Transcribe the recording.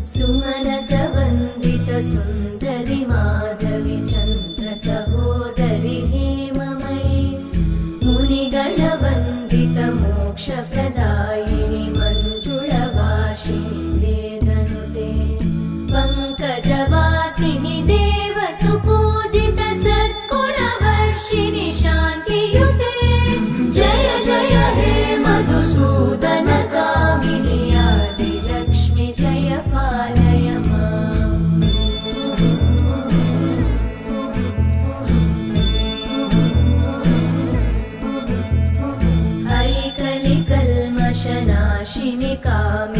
सुमनसवन्दित सुन्दरि माधवि चन्द्र सहोदरि हेममयि मुनिगणवन्दित मोक्षप्रदायिनि मञ्जुळभाषिणि वेदनुते पङ्कजवासिनि देवसुपूजित सद्गुणवर्षिणि शान्तियुते जय जय हे मधुसूदन कामिनि आदिलक्ष्मि जय पालय माम्। ऐकलिकल्मषनाशिनि कामिनि